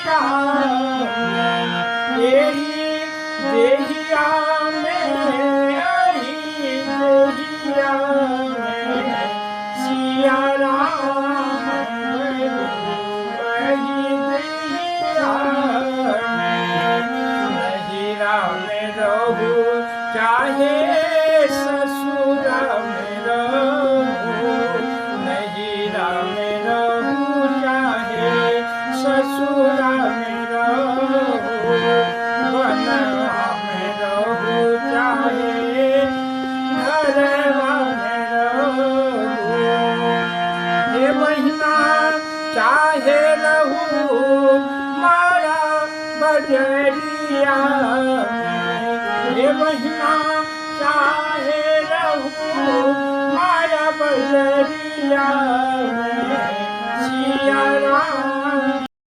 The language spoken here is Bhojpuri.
काम यही देहिया में देहिया में सिया राम वही देहिया में नहीं राम रहू चाहे ससुर में रहू नहीं राम रहू चाहे ससुर में रहू बनवा में रहू चाहे घरवा में रहू हे बहिना चाहे रहू मारा बजरिया हे बहिना चाहे रहू माया बजरिया में सिया राम